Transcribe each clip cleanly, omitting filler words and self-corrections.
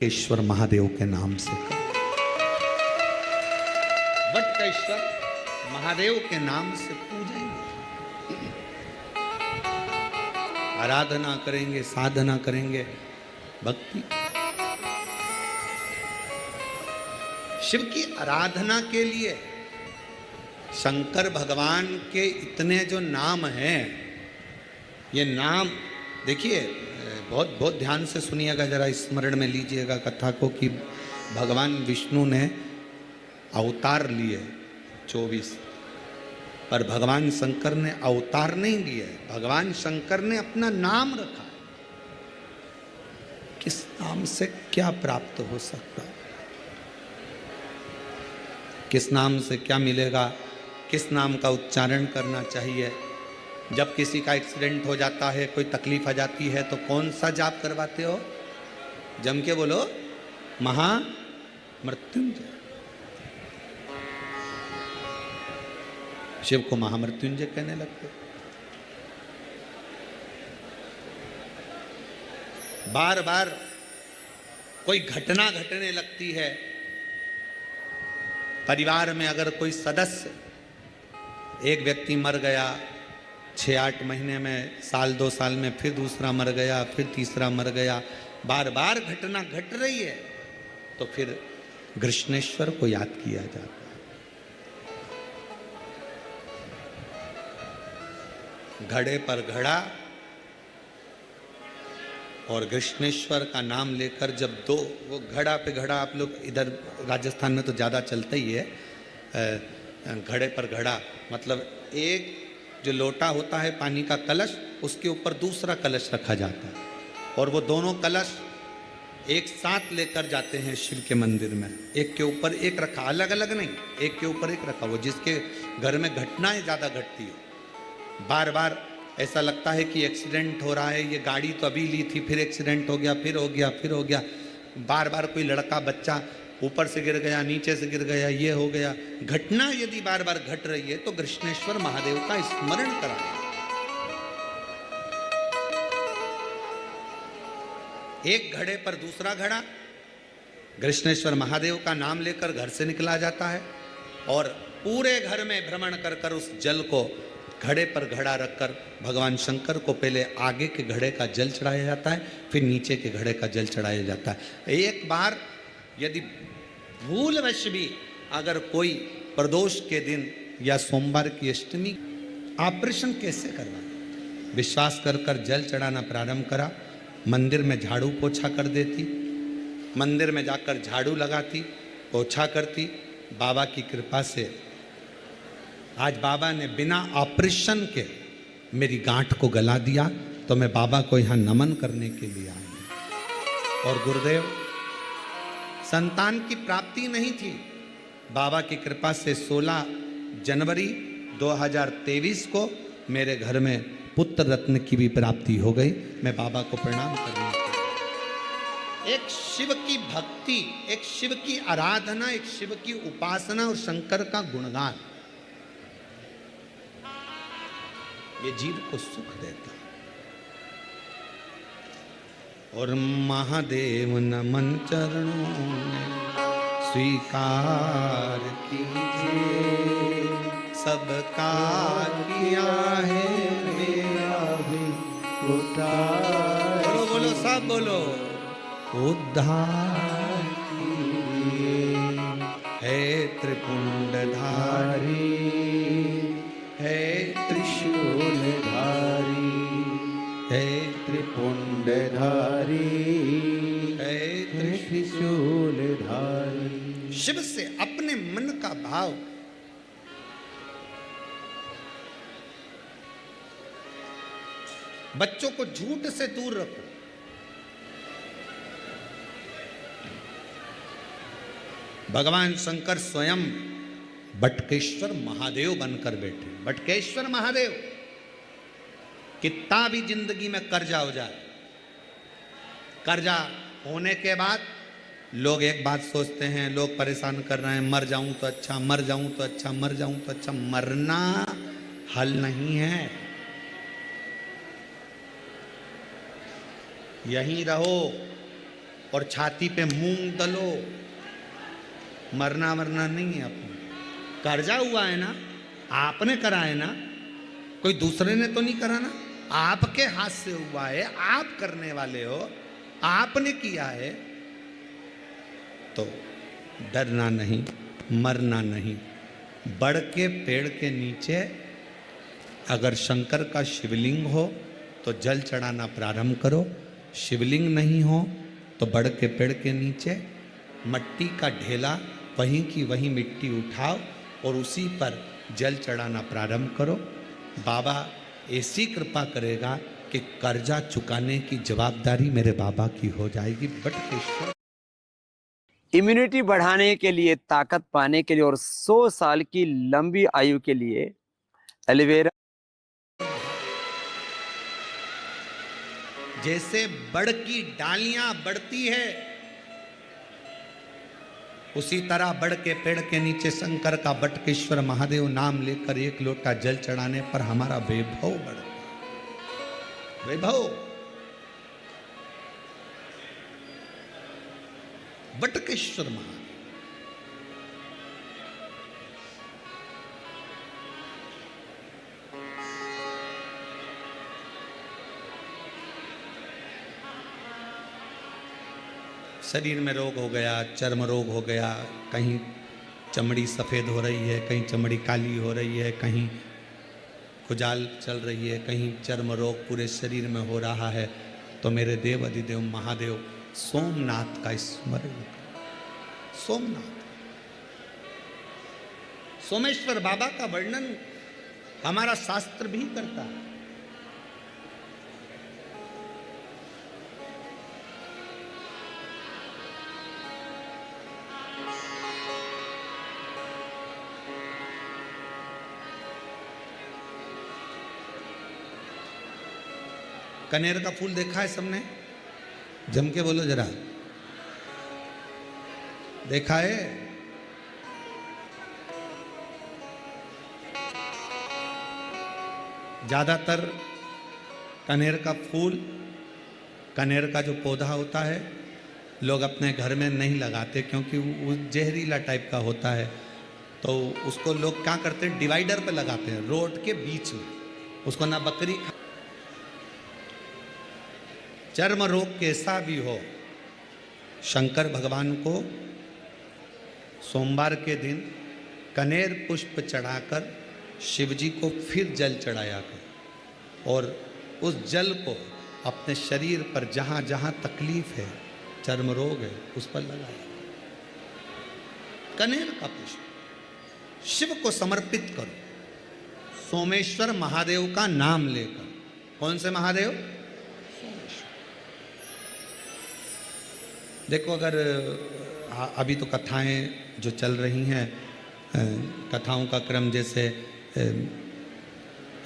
बटकेश्वर महादेव के नाम से बटकेश्वर महादेव के नाम से पूजेंगे, आराधना करेंगे, साधना करेंगे, भक्ति। शिव की आराधना के लिए शंकर भगवान के इतने जो नाम हैं, ये नाम देखिए, बहुत बहुत ध्यान से सुनिएगा, जरा स्मरण में लीजिएगा कथा को कि भगवान विष्णु ने अवतार लिए 24, पर भगवान शंकर ने अवतार नहीं लिए। भगवान शंकर ने अपना नाम रखा। किस नाम से क्या प्राप्त हो सकता है, किस नाम से क्या मिलेगा, किस नाम का उच्चारण करना चाहिए। जब किसी का एक्सीडेंट हो जाता है, कोई तकलीफ आ जाती है, तो कौन सा जाप करवाते हो? जम के बोलो, महामृत्युंजय। शिव को महामृत्युंजय कहने लगते। बार बार कोई घटना घटने लगती है, परिवार में अगर कोई सदस्य, एक व्यक्ति मर गया, 6-8 महीने में, साल 2 साल में फिर दूसरा मर गया, फिर तीसरा मर गया, बार बार घटना घट रही है, तो फिर कृष्णेश्वर को याद किया जाता है। घड़े पर घड़ा और कृष्णेश्वर का नाम लेकर जब दो, वो घड़ा पे घड़ा, आप लोग इधर राजस्थान में तो ज़्यादा चलता ही है, घड़े पर घड़ा मतलब एक जो लोटा होता है पानी का कलश, उसके ऊपर दूसरा कलश रखा जाता है, और वो दोनों कलश एक साथ लेकर जाते हैं शिव के मंदिर में। एक के ऊपर एक रखा, अलग अलग नहीं, एक के ऊपर एक रखा। वो जिसके घर में घटनाएं ज़्यादा घटती हो, बार बार ऐसा लगता है कि एक्सीडेंट हो रहा है, ये गाड़ी तो अभी ली थी, फिर एक्सीडेंट हो गया, फिर हो गया, फिर हो गया, बार बार कोई लड़का बच्चा ऊपर से गिर गया, नीचे से गिर गया, ये हो गया। घटना यदि बार बार घट रही है तो कृष्णेश्वर महादेव का स्मरण कराएं। एक घड़े पर दूसरा घड़ा, कृष्णेश्वर महादेव का नाम लेकर घर से निकला जाता है, और पूरे घर में भ्रमण कर कर उस जल को घड़े पर घड़ा रखकर भगवान शंकर को पहले आगे के घड़े का जल चढ़ाया जाता है, फिर नीचे के घड़े का जल चढ़ाया जाता है। एक बार यदि भूलवश भी अगर कोई प्रदोष के दिन या सोमवार की अष्टमी, ऑपरेशन कैसे करवा, विश्वास कर कर जल चढ़ाना प्रारंभ करा, मंदिर में झाड़ू पोछा कर देती, मंदिर में जाकर झाड़ू लगाती, पोछा करती। बाबा की कृपा से आज बाबा ने बिना ऑपरेशन के मेरी गांठ को गला दिया, तो मैं बाबा को यहाँ नमन करने के लिए आया। और गुरुदेव, संतान की प्राप्ति नहीं थी, बाबा की कृपा से 16 जनवरी 2023 को मेरे घर में पुत्र रत्न की भी प्राप्ति हो गई। मैं बाबा को प्रणाम करने के, एक शिव की भक्ति, एक शिव की आराधना, एक शिव की उपासना और शंकर का गुणगान, ये जीव को सुख देता। और महादेव नमन चरणों में स्वीकार कीजिए, सबका किया है मेरा भी उद्धार। बोलो बोलो सब बोलो, उद्धार कीजिए। है त्रिपुंडधारी, है त्रिशूलधारी, है त्रिपुंडधारी, है त्रिशूलधारी। शिव से अपने मन का भाव बच्चों को झूठ से दूर रखो। भगवान शंकर स्वयं बटकेश्वर महादेव बनकर बैठे। बटकेश्वर महादेव, कितना भी जिंदगी में कर्जा हो जाए, कर्जा होने के बाद लोग एक बात सोचते हैं, लोग परेशान कर रहे हैं, मर जाऊं तो अच्छा, मर जाऊं तो अच्छा, मर जाऊं तो अच्छा। मरना हल नहीं है, यहीं रहो, और छाती पे मूंग दलो, मरना मरना नहीं है। अपना कर्जा हुआ है ना, आपने करा है ना, कोई दूसरे ने तो नहीं करा ना, आपके हाथ से हुआ है, आप करने वाले हो, आपने किया है, तो डरना नहीं, मरना नहीं। बड़ के पेड़ के नीचे अगर शंकर का शिवलिंग हो तो जल चढ़ाना प्रारंभ करो, शिवलिंग नहीं हो तो बड़ के पेड़ के नीचे मट्टी का ढेला, वहीं की वहीं मिट्टी उठाओ और उसी पर जल चढ़ाना प्रारंभ करो। बाबा ऐसी कृपा करेगा कि कर्जा चुकाने की जवाबदारी मेरे बाबा की हो जाएगी। बटकेश्वर इम्यूनिटी बढ़ाने के लिए, ताकत पाने के लिए और 100 साल की लंबी आयु के लिए एलोवेरा। जैसे बड़ की डालियां बढ़ती है, उसी तरह बड़ के पेड़ के नीचे शंकर का बटकेश्वर महादेव नाम लेकर एक लोटा जल चढ़ाने पर हमारा वैभव बढ़ता, वैभव। बटकेश्वर महादेव शरीर में रोग हो गया, चर्म रोग हो गया, कहीं चमड़ी सफ़ेद हो रही है, कहीं चमड़ी काली हो रही है, कहीं खुजाल चल रही है, कहीं चर्म रोग पूरे शरीर में हो रहा है, तो मेरे देव अधिदेव महादेव सोमनाथ का स्मरण करो। सोमनाथ, सोमेश्वर बाबा का वर्णन हमारा शास्त्र भी करता है। कनेर का फूल देखा है सबने? जम के बोलो जरा, देखा है? ज्यादातर कनेर का फूल, कनेर का जो पौधा होता है, लोग अपने घर में नहीं लगाते क्योंकि वो जहरीला टाइप का होता है। तो उसको लोग क्या करते हैं, डिवाइडर पे लगाते हैं, रोड के बीच में। उसको ना बकरी खा। चर्म रोग कैसा भी हो, शंकर भगवान को सोमवार के दिन कनेर पुष्प चढ़ाकर शिव जी को फिर जल चढ़ाया कर और उस जल को अपने शरीर पर जहाँ जहाँ तकलीफ है, चर्म रोग है, उस पर लगाया। कनेर का पुष्प शिव को समर्पित करो, सोमेश्वर महादेव का नाम लेकर। कौन से महादेव? देखो, अगर अभी तो कथाएं जो चल रही हैं, कथाओं का क्रम जैसे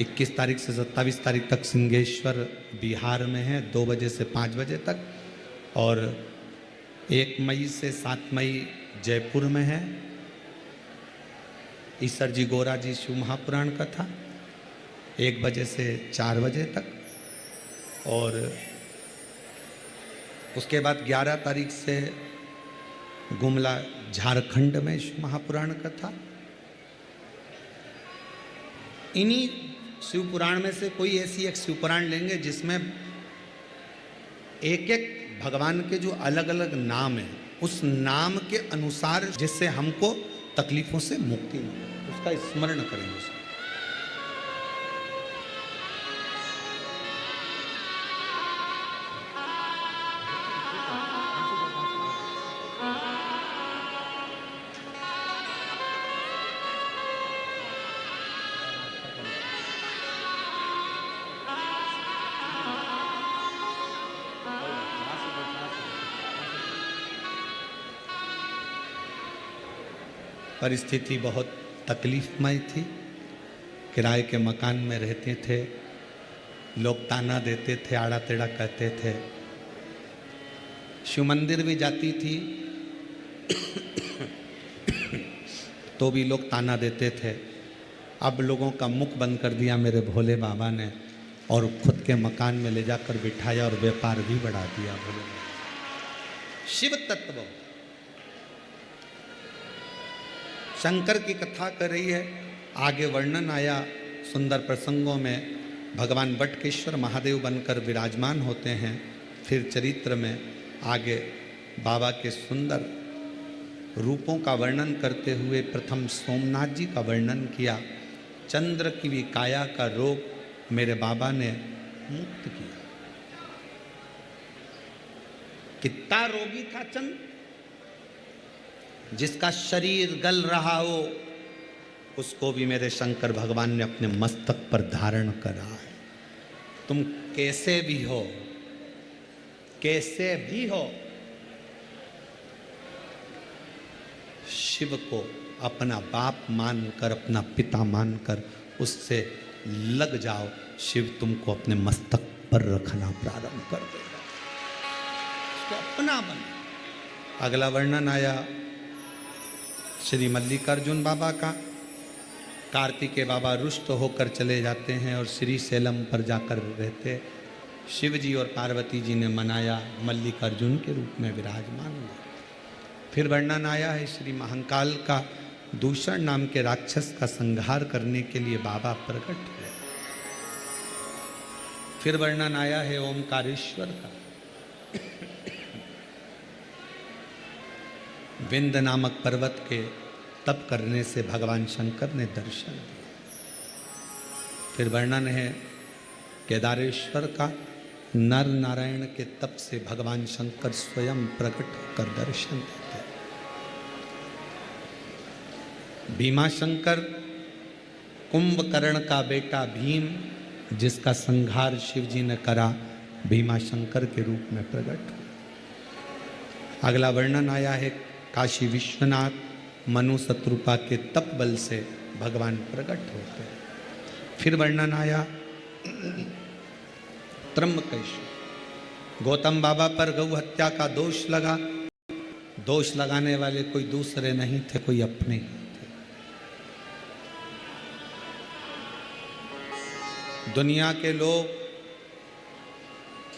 21 तारीख से 27 तारीख तक सिंहेश्वर बिहार में है, 2 बजे से 5 बजे तक, और 1 मई से 7 मई जयपुर में है। ईसर जी गोरा जी शिव महापुराण कथा 1 बजे से 4 बजे तक, और उसके बाद 11 तारीख से गुमला झारखंड में शिव महापुराण कथा। इन्हीं शिव पुराण में से कोई ऐसी एक शिव पुराण लेंगे जिसमें एक एक भगवान के जो अलग अलग नाम हैं, उस नाम के अनुसार जिससे हमको तकलीफों से मुक्ति मिले, उसका स्मरण करेंगे। परिस्थिति बहुत तकलीफमय थी। किराए के मकान में रहते थे, लोग ताना देते थे, आड़ा टेढ़ा कहते थे। शिव मंदिर भी जाती थी तो भी लोग ताना देते थे। अब लोगों का मुख बंद कर दिया मेरे भोले बाबा ने, और खुद के मकान में ले जाकर बिठाया और व्यापार भी बढ़ा दिया भोले बाबा। शिव तत्व। शंकर की कथा कर रही है, आगे वर्णन आया सुंदर प्रसंगों में भगवान बटकेश्वर महादेव बनकर विराजमान होते हैं। फिर चरित्र में आगे बाबा के सुंदर रूपों का वर्णन करते हुए प्रथम सोमनाथ जी का वर्णन किया। चंद्र की भी काया का रोग मेरे बाबा ने मुक्त किया। कितना रोगी था चंद्र, जिसका शरीर गल रहा हो उसको भी मेरे शंकर भगवान ने अपने मस्तक पर धारण करा है। तुम कैसे भी हो, कैसे भी हो, शिव को अपना बाप मानकर, अपना पिता मानकर उससे लग जाओ। शिव तुमको अपने मस्तक पर रखना प्रारंभ कर देगा, उसको अपना बना। अगला वर्णन आया श्री मल्लिकार्जुन बाबा का। कार्तिकेय बाबा रुष्ट होकर चले जाते हैं और श्री सैलम पर जाकर रहते। शिव जी और पार्वती जी ने मनाया, मल्लिकार्जुन के रूप में विराजमान हुए। फिर वर्णन आया है श्री महाकाल का, दूषण नाम के राक्षस का संहार करने के लिए बाबा प्रकट हुए। फिर वर्णन आया है ओमकारेश्वर का, विंध्य नामक पर्वत के तप करने से भगवान शंकर ने दर्शन दिया। फिर वर्णन है केदारेश्वर का, नर नारायण के तप से भगवान शंकर स्वयं प्रकट होकर दर्शन देते। भीमा शंकर, कुंभकर्ण का बेटा भीम, जिसका संहार शिव जी ने करा, भीमा शंकर के रूप में प्रकट हुए। अगला वर्णन आया है काशी विश्वनाथ, मनु शत्रुपा के तप बल से भगवान प्रकट होते हैं। फिर वर्णन आया त्र्यंबकेश्वर, गौतम बाबा पर गौ हत्या का दोष लगा। दोष लगाने वाले कोई दूसरे नहीं थे, कोई अपने ही थे। दुनिया के लोग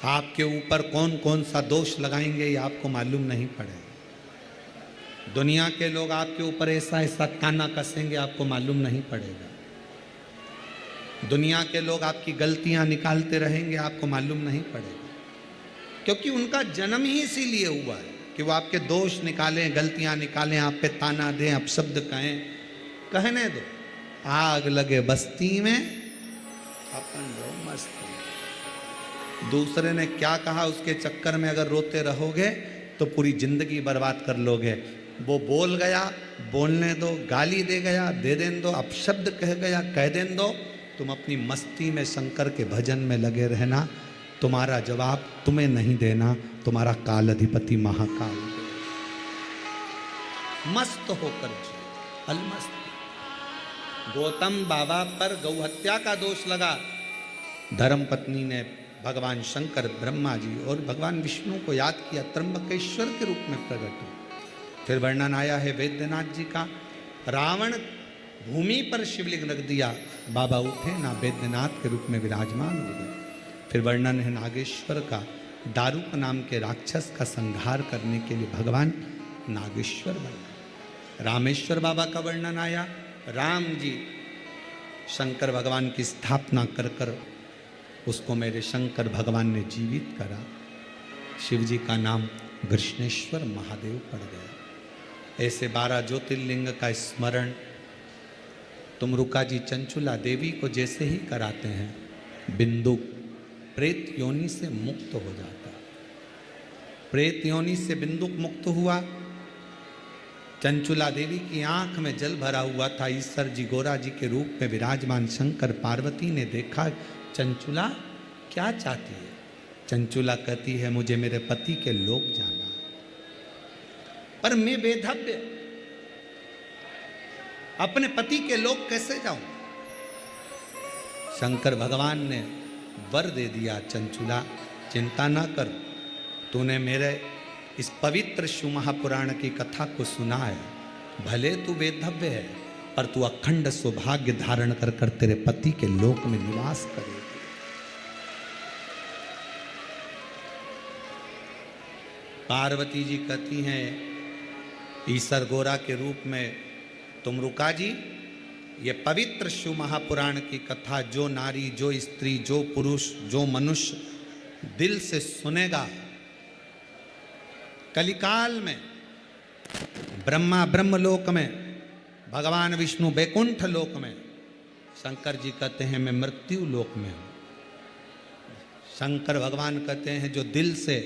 आपके ऊपर कौन कौन सा दोष लगाएंगे ये आपको मालूम नहीं पड़ेगा। दुनिया के लोग आपके ऊपर ऐसा ऐसा ताना कसेंगे आपको मालूम नहीं पड़ेगा। दुनिया के लोग आपकी गलतियां निकालते रहेंगे आपको मालूम नहीं पड़ेगा, क्योंकि उनका जन्म ही इसीलिए हुआ है कि वो आपके दोष निकालें, गलतियां निकालें, आप पे ताना दें, अपशब्द कहें। कहने दो, आग लगे बस्ती में अपन रहो मस्त। दूसरे ने क्या कहा उसके चक्कर में अगर रोते रहोगे तो पूरी जिंदगी बर्बाद कर लोगे। वो बोल गया, बोलने दो, गाली दे गया, दे देन दो, अपशब्द कह गया, कह देन दो। तुम अपनी मस्ती में शंकर के भजन में लगे रहना। तुम्हारा जवाब तुम्हें नहीं देना, तुम्हारा काल अधिपति महाकाल मस्त होकर जियो, अलमस्त। गौतम बाबा पर गौ हत्या का दोष लगा। धर्म पत्नी ने भगवान शंकर, ब्रह्मा जी और भगवान विष्णु को याद किया, त्र्यंबकेश्वर के रूप में प्रकट हुए। फिर वर्णन आया है वैद्यनाथ जी का, रावण भूमि पर शिवलिंग रख दिया, बाबा उठे ना वैद्यनाथ के रूप में विराजमान हो गए। फिर वर्णन है नागेश्वर का, दारूक नाम के राक्षस का संहार करने के लिए भगवान नागेश्वर बने। रामेश्वर बाबा का वर्णन आया, राम जी शंकर भगवान की स्थापना कर कर उसको मेरे शंकर भगवान ने जीवित करा। शिव जी का नाम कृष्णेश्वर महादेव पड़ गया। ऐसे 12 ज्योतिर्लिंग का स्मरण तुमरुका जी चंचुला देवी को जैसे ही कराते हैं, बिंदु प्रेत योनि से मुक्त हो जाता। प्रेत योनि से बिंदुक मुक्त हुआ। चंचुला देवी की आंख में जल भरा हुआ था। ईश्वर जी गोरा जी के रूप में विराजमान शंकर पार्वती ने देखा, चंचुला क्या चाहती है? चंचुला कहती है, मुझे मेरे पति के लोक जाना, पर मैं बेधव्य, अपने पति के लोक कैसे जाऊं? शंकर भगवान ने वर दे दिया, चंचुला चिंता ना कर, तूने मेरे इस पवित्र शिव महापुराण की कथा को सुना है। भले तू वेधव्य है, पर तू अखंड सौभाग्य धारण कर कर तेरे पति के लोक में निवास करेगी। पार्वती जी कहती हैं ईसर गोरा के रूप में, तुम रुका जी, ये पवित्र शिव महापुराण की कथा जो नारी, जो स्त्री, जो पुरुष, जो मनुष्य दिल से सुनेगा, कलिकाल में ब्रह्मा ब्रह्मलोक में, भगवान विष्णु बैकुंठ लोक में, शंकर जी कहते हैं मैं मृत्यु लोक में हूं। शंकर भगवान कहते हैं जो दिल से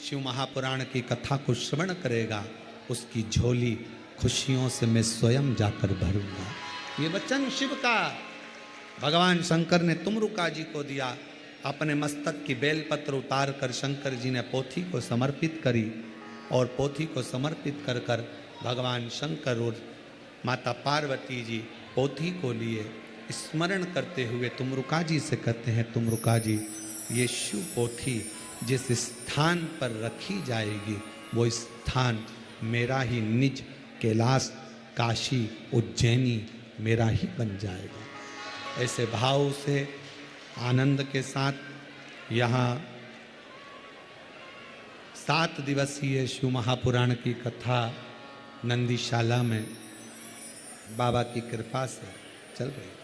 शिव महापुराण की कथा को श्रवण करेगा उसकी झोली खुशियों से मैं स्वयं जाकर भरूंगा। ये वचन शिव का भगवान शंकर ने तुमरुका जी को दिया। अपने मस्तक की बेलपत्र उतार कर शंकर जी ने पोथी को समर्पित करी और पोथी को समर्पित कर कर भगवान शंकर और माता पार्वती जी पोथी को लिए स्मरण करते हुए तुमरुका जी से कहते हैं, तुमरुका जी ये शिव पोथी जिस स्थान पर रखी जाएगी वो स्थान मेरा ही निज कैलाश काशी उज्जैनी मेरा ही बन जाएगा। ऐसे भाव से आनंद के साथ यहाँ 7 दिवसीय शिव महापुराण की कथा नंदीशाला में बाबा की कृपा से चल रही है।